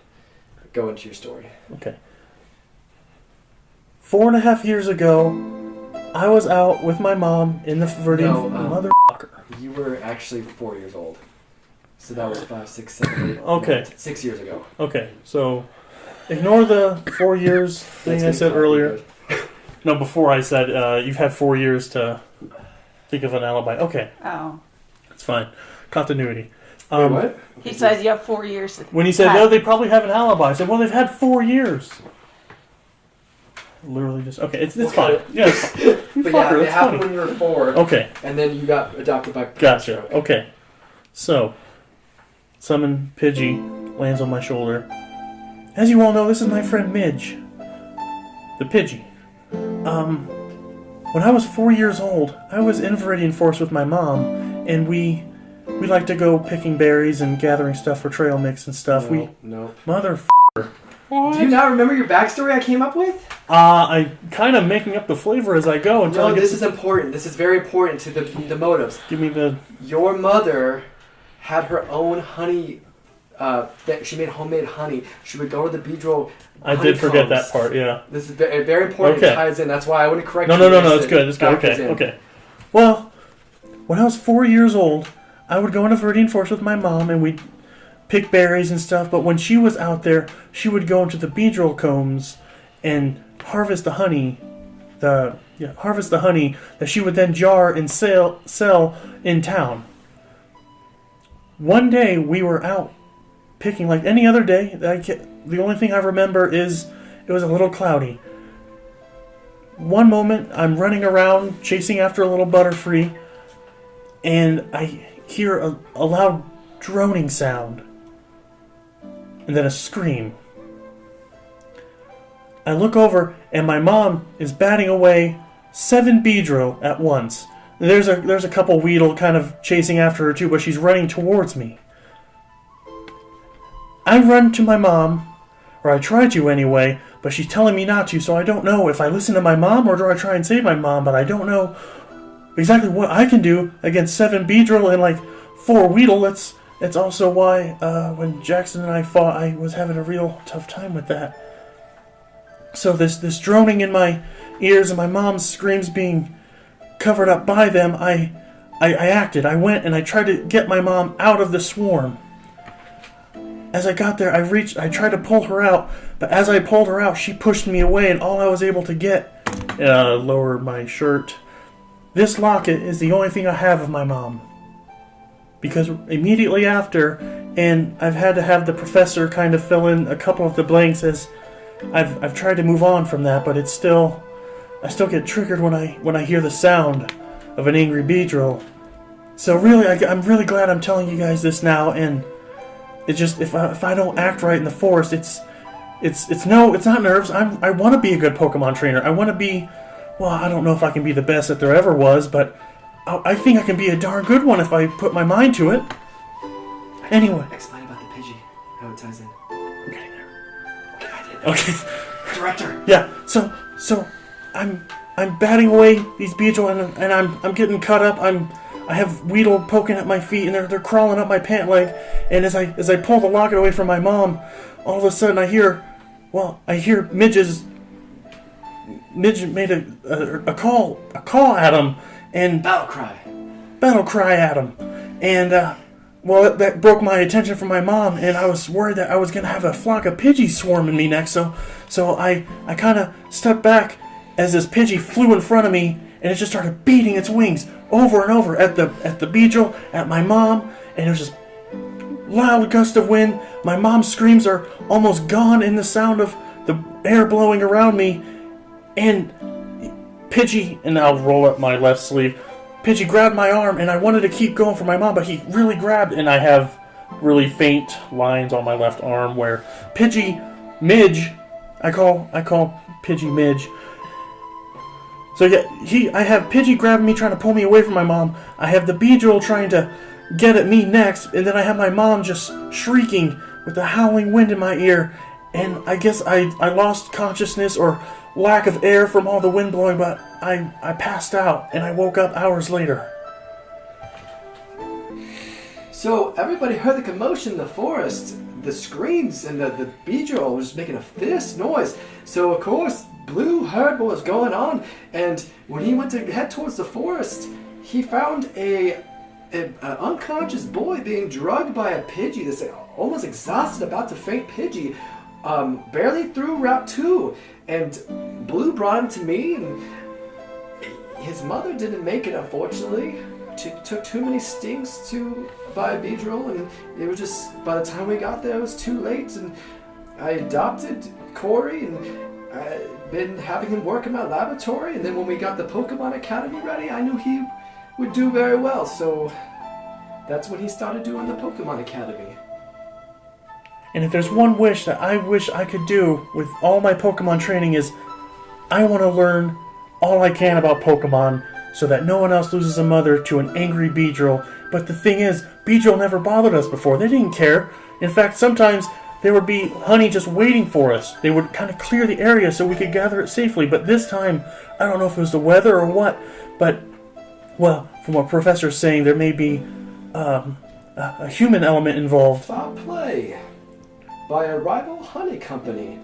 Go into your story. Okay. 4.5 years ago, I was out with my mom in the Viridian motherfucker. You were actually 4 years old. So that was 5, 6, 7, 8. Okay. 6 years ago. Okay, so ignore the 4 years thing I said earlier. No, before I said you've had 4 years to think of an alibi. Okay, Oh. that's fine. Continuity. Wait, what? He said you have 4 years. To When he said, no, they probably have an alibi, I said, well, they've had 4 years. Literally just... Okay, it's fine. Yes. But yeah, Fucker, it that's happened funny. when you were 4. Okay, And then you got adopted by gotcha. Okay. So, summon Pidgey, lands on my shoulder. As you all know, this is my friend Midge. The Pidgey. When I was 4 years old, I was in Viridian Forest with my mom, and we like to go picking berries and gathering stuff for trail mix and stuff. No. Mother Do you not remember your backstory I came up with? I kind of making up the flavor as I go until I No, get this is important. This is very important to the motives. Give me the... Your mother had her own honey. That she made homemade honey. She would go to the Beedrill. I did forget that part, yeah. This is very, very important. Okay. It ties in. That's why I wouldn't correct No, you. it's good. It's good. Okay. Well, when I was 4 years old, I would go into Viridian Forest with my mom, and we'd pick berries and stuff. But when she was out there, she would go into the Beedrill combs and harvest the honey. Harvest the honey that she would then jar and sell in town. One day we were out picking like any other day. The only thing I remember is it was a little cloudy. One moment, I'm running around chasing after a little Butterfree, and I hear a loud droning sound, and then a scream. I look over, and my mom is batting away 7 Beedrill at once. There's a couple Weedle kind of chasing after her too, but she's running towards me. I run to my mom, or I try to anyway, but she's telling me not to, so I don't know if I listen to my mom or do I try and save my mom, but I don't know exactly what I can do against 7 Beedrill and like 4 Weedle. That's also why when Jackson and I fought, I was having a real tough time with that. So this droning in my ears and my mom's screams being covered up by them, I acted. I went and I tried to get my mom out of the swarm. As I got there, I tried to pull her out, but as I pulled her out, she pushed me away, and all I was able to get, lower my shirt. This locket is the only thing I have of my mom. Because immediately after, and I've had to have the professor kind of fill in a couple of the blanks as I've tried to move on from that, but I still get triggered when I hear the sound of an angry beedrill. So really, I'm really glad I'm telling you guys this now, and it's just if I don't act right in the forest, it's not nerves. I want to be a good Pokemon trainer. I want to be, well, I don't know if I can be the best that there ever was, but I think I can be a darn good one if I put my mind to it. Anyway, Explain about the Pidgey, how it ties in. I'm getting there. Okay, I did. Okay. Director. Yeah. So I'm batting away these beedrill, and I'm getting cut up. I have Weedle poking at my feet, and they're crawling up my pant leg. And as I pull the locket away from my mom, all of a sudden I hear Midge made a call at him, and Battle cry at him, and that broke my attention from my mom, and I was worried that I was gonna have a flock of Pidgeys swarming me next. So I kind of stepped back as this Pidgey flew in front of me, and it just started beating its wings over and over at the beedrill, at my mom, and it was just loud gust of wind. My mom's screams are almost gone in the sound of the air blowing around me, and Pidgey, and I'll roll up my left sleeve, Pidgey grabbed my arm, and I wanted to keep going for my mom, but he really grabbed, and I have really faint lines on my left arm where Midge, I call Pidgey Midge. So yeah, I have Pidgey grabbing me, trying to pull me away from my mom. I have the beedrill trying to get at me next, and then I have my mom just shrieking with the howling wind in my ear. And I guess I lost consciousness or lack of air from all the wind blowing, but I passed out, and I woke up hours later. So everybody heard the commotion in the forest, the screams, and the beedrill was making a fierce noise. So of course, Blue heard what was going on, and when he went to head towards the forest, he found an unconscious boy being drugged by a Pidgey, this almost exhausted, about to faint Pidgey, barely through Route 2. And Blue brought him to me, and his mother didn't make it, unfortunately. She took too many stings by a beedrill, and it was just, by the time we got there, it was too late. And I adopted Kory, and I've been having him work in my laboratory, and then when we got the Pokemon Academy ready, I knew he would do very well, so that's when he started doing the Pokemon Academy. And if there's one wish that I wish I could do with all my Pokemon training is, I want to learn all I can about Pokemon so that no one else loses a mother to an angry beedrill. But the thing is, beedrill never bothered us before. They didn't care. In fact, sometimes there would be honey just waiting for us. They would kind of clear the area so we could gather it safely. But this time, I don't know if it was the weather or what, but, well, from what Professor's saying, there may be a human element involved. Foul play by a rival honey company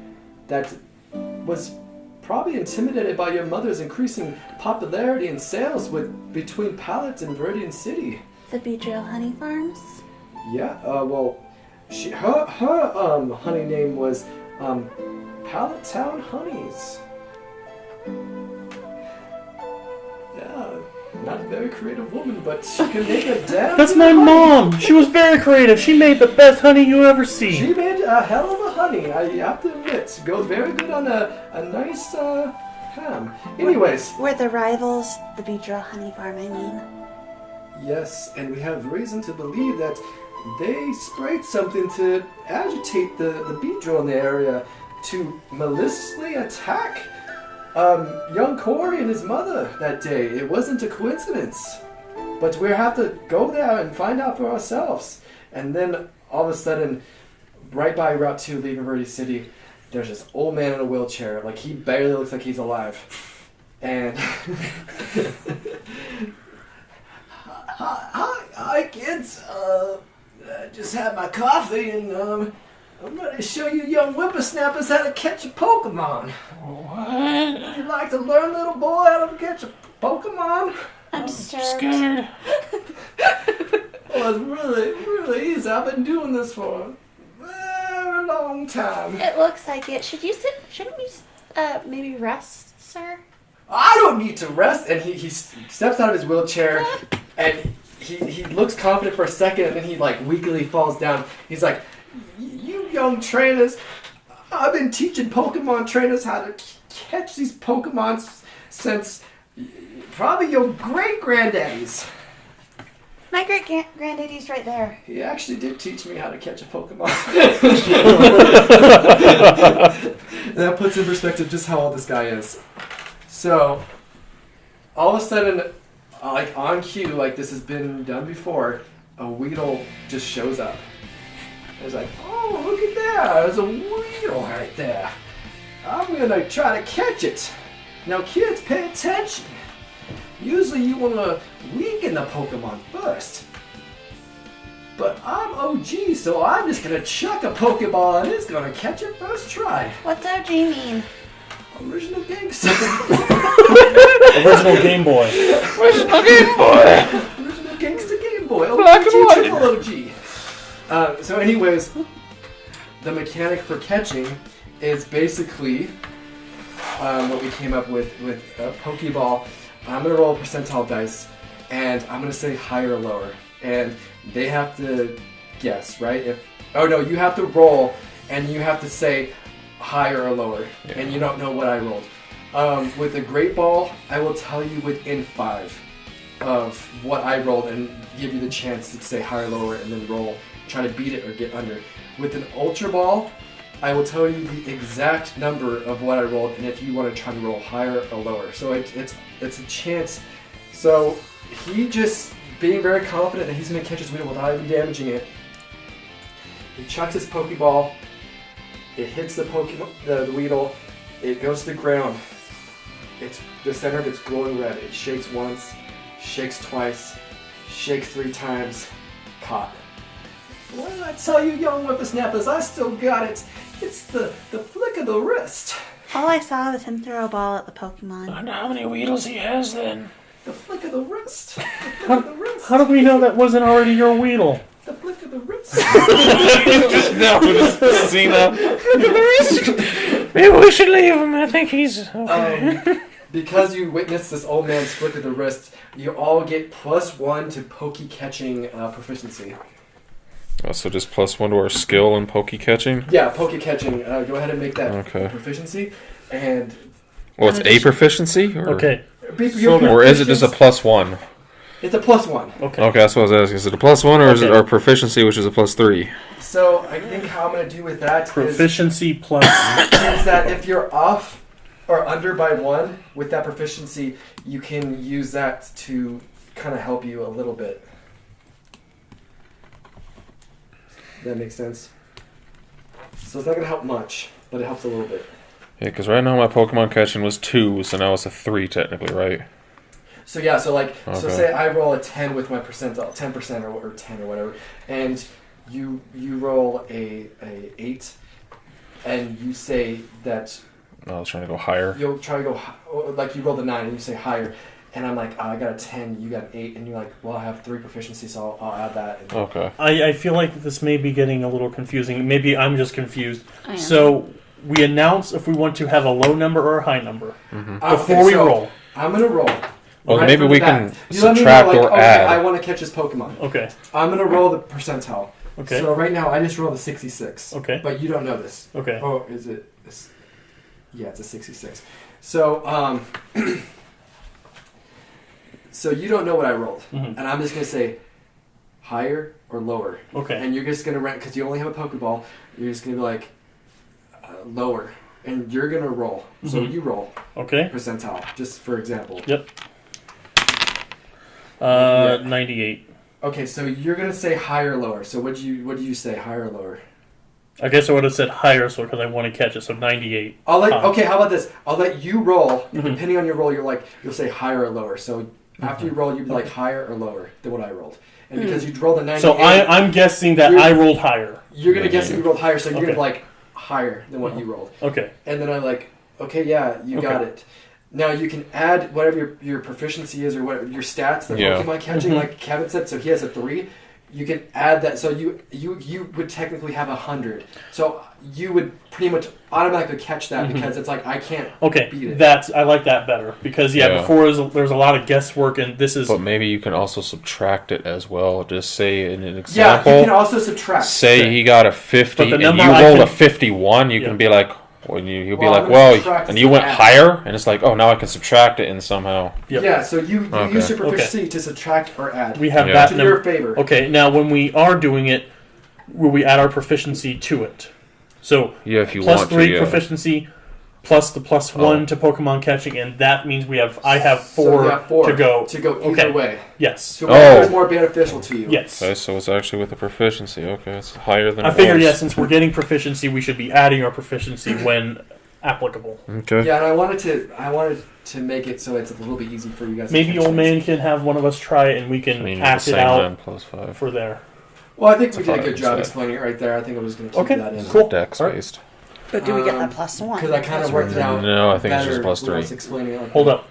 that was probably intimidated by your mother's increasing popularity and sales between Pallet and Viridian City. The Beedrill Honey Farms? Yeah, well, her honey name was Pallet Town Honeys. Yeah, not a very creative woman, but she can make a damn That's good my honey. mom! She was very creative. She made the best honey you ever see. She made a hell of a honey, I have to admit. Goes very good on a nice ham. Anyways. We're the rivals, the Beedrill Honey Farm, I mean. Yes, and we have reason to believe that they sprayed something to agitate the beedrill in the area to maliciously attack young Kory and his mother that day. It wasn't a coincidence. But we have to go there and find out for ourselves. And then all of a sudden, right by Route 2 leaving Viridian City, there's this old man in a wheelchair. Like, he barely looks like he's alive. And Hi kids. I just had my coffee, and I'm ready to show you young whippersnappers how to catch a Pokemon. What? You'd like to learn, little boy, how to catch a Pokemon? I'm disturbed. Scared. Well, it's really, really easy. I've been doing this for a very long time. It looks like it. Shouldn't we maybe rest, sir? I don't need to rest. And he steps out of his wheelchair and he looks confident for a second and then he like weakly falls down. He's like, you young trainers, I've been teaching Pokemon trainers how to catch these Pokemon since probably your great-granddaddies. My great-granddaddy's right there. He actually did teach me how to catch a Pokemon. That puts in perspective just how old this guy is. So, all of a sudden, like on cue, like this has been done before, a Weedle just shows up. It's like, oh, look at that. There's a Weedle right there. I'm gonna try to catch it. Now, kids, pay attention. Usually you want to weaken the Pokemon first. But I'm OG, so I'm just going to chuck a Pokeball and it's going to catch it first try. What's OG mean? Original gangster. Original Game Boy. Original Game Boy. Original gangster Game Boy. Black and white. Triple OG. So anyways, the mechanic for catching is basically what we came up with a Pokeball. I'm going to roll percentile dice, and I'm going to say higher or lower. And they have to guess, right? You have to roll, and you have to say higher or lower. Yeah. And you don't know what I rolled. With the Great Ball, I will tell you within 5 of what I rolled and give you the chance to say higher or lower and then roll, try to beat it or get under. With an Ultra Ball, I will tell you the exact number of what I rolled, and if you want to try to roll higher or lower. So it's a chance. So he just being very confident that he's going to catch his Weedle without even damaging it. He chucks his Pokeball. It hits the Weedle. It goes to the ground. It's the center of it's glowing red. It shakes once, shakes twice, shakes 3 times. Caught. What did I tell you, young whippersnappers? I still got it. It's the flick of the wrist. All I saw was him throw a ball at the Pokemon. I wonder how many Weedles he has then. The flick of the wrist. The flick of the wrist. How do we know that wasn't already your Weedle? The flick of the wrist. just seen up. Maybe we should leave him. I think he's okay. Because you witnessed this old man's flick of the wrist, you all get +1 to Poke catching proficiency. Oh, so just +1 to our skill in Poke catching? Yeah, Poke catching. Go ahead and make that proficiency. And well, it's a proficiency? Or? Okay. Or is it just a +1? It's a +1. Okay, that's what I was asking. Is it a +1 or is it our proficiency, which is a +3? So I think how I'm going to do with that proficiency plus is that if you're off or under by 1 with that proficiency, you can use that to kind of help you a little bit. That makes sense. So it's not going to help much, but it helps a little bit. Yeah, because right now my Pokemon catching was 2, so now it's a 3 technically, right? So yeah, so say I roll a 10 with my percentile, 10% or 10 or whatever, and you roll a 8, and you say that. No, I was trying to go higher. You'll try to go like you roll the 9 and you say higher, and I'm like, I got a 10, you got an 8, and you're like, well, I have 3 proficiency, so I'll add that. And okay. I feel like this may be getting a little confusing. Maybe I'm just confused. I am. So we announce if we want to have a low number or a high number before we so roll. I'm gonna roll. Okay, right maybe we can subtract or add. I want to catch this Pokemon. Okay. I'm gonna roll the percentile. Okay. So right now I just rolled a 66. Okay. But you don't know this. Okay. Oh, is it? Yeah, it's a 66. So so you don't know what I rolled, and I'm just gonna say higher or lower. Okay. And you're just gonna rank because you only have a Pokeball. You're just gonna be like lower, and you're gonna roll. So you roll. Okay. Percentile, just for example. Yep. 98. Okay, so you're gonna say higher or lower. So what do you say, higher or lower? I guess I would have said higher, so because I want to catch it. So 98. Okay, how about this? I'll let you roll. And depending on your roll, you'll say higher or lower. So after you roll, you'd be like higher or lower than what I rolled. And because you rolled a 98, so I'm guessing that I rolled higher. You're gonna guess that you rolled higher, so you're gonna be like higher than what you rolled. Okay. And then I'm like, okay, yeah, you got it. Now you can add whatever your proficiency is or whatever your stats, the Yeah. Pokemon catching, like Kevin said. So he has a 3. You can add that. So you would technically have 100. So you would pretty much automatically catch that because it's like I can't beat it. I like that better because before there's a lot of guesswork and this is. But maybe you can also subtract it as well. Just say in an Yeah, example. you can also subtract. Say he got a 50 But the and you number I rolled can- a 51. You Yeah. can be like, he'll be Well, like, I'm gonna well, subtract and you it went to add. higher, and it's like, oh, now I can subtract it and somehow. Yep. Yeah, so you Okay. use your proficiency to subtract or add. We have Yeah. that to number. your favor. Okay, now when we are doing it, will we add our proficiency to it? So Yeah, if you plus want 3 to. Yeah. proficiency, plus the plus 1 to Pokemon catching, and that means I have 4, So you have 4 to go. To go either Okay. way. Yes. So whatever is Oh. more beneficial to you. Yes. Okay, so it's actually with the proficiency. Okay, it's higher than I it figured, was. since we're getting proficiency, we should be adding our proficiency when applicable. Okay. Yeah, and I wanted to make it so it's a little bit easy for you guys. Maybe to catch old things. man can have one of us try it, and we I can mean, act the it same out then, plus 5. for there. Well, I think we That's did a what I good would job say. explaining it right there. I think I was going to keep Okay, that in. cool. Dex All right. based. But do we get the plus 1? Because I kind of worked it out. No, I think it's better just plus when I was 3. explaining it like Hold that. up.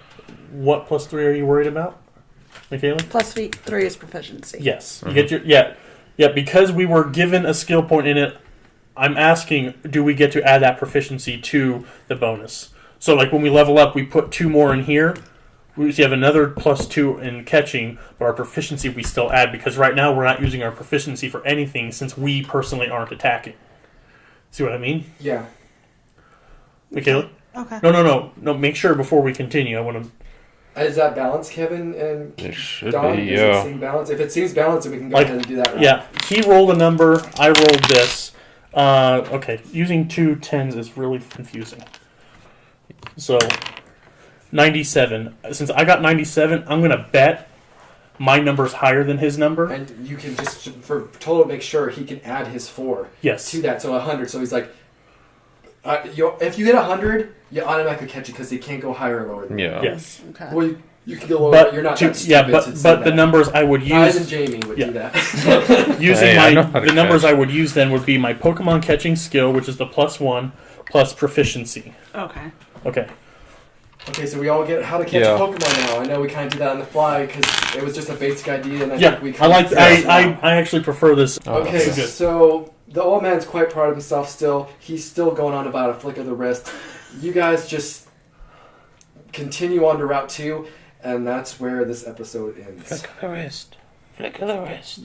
What plus 3 are you worried about, Michaela? Plus 3 is proficiency. Yes. You get your because we were given a skill point in it, I'm asking, do we get to add that proficiency to the bonus? So like when we level up, we put 2 more in here. We have another plus 2 in catching, but our proficiency we still add because right now we're not using our proficiency for anything since we personally aren't attacking. See what I mean? Yeah. Michaela? Okay. No. Make sure before we continue. I want to. Is that balanced, Kevin and It should Don? be, Does it yeah. seem balanced? If it seems balanced, then we can go Like, ahead and do that. Right? Yeah, he rolled a number. I rolled this. Okay, using 2 10s is really confusing. So, 97. Since I got 97, I'm going to bet my number's higher than his number. And you can just, for total make sure, he can add his 4 Yes. to that. So 100. So he's like, if you get 100, you automatically catch it because he can't go higher or lower than that. Yeah. Yes. Okay. Well, you can go lower, But but you're not to- that stupid to say but the that. numbers I would Not even use Jamie would Yeah. do that. using Hey, I know how to the numbers catch. I would use then would be my Pokemon catching skill, which is the plus 1 plus proficiency. Okay. Okay. Okay, so we all get how to catch Yeah. a Pokemon now. I know we kind of did that on the fly because it was just a basic idea, and I Yeah, think we I kinda like. figured it out. I actually prefer this. Oh, Okay, this is good. so the old man's quite proud of himself still. He's still going on about a flick of the wrist. You guys just continue on to Route 2, and that's where this episode ends. Flick of the wrist. Flick of the wrist.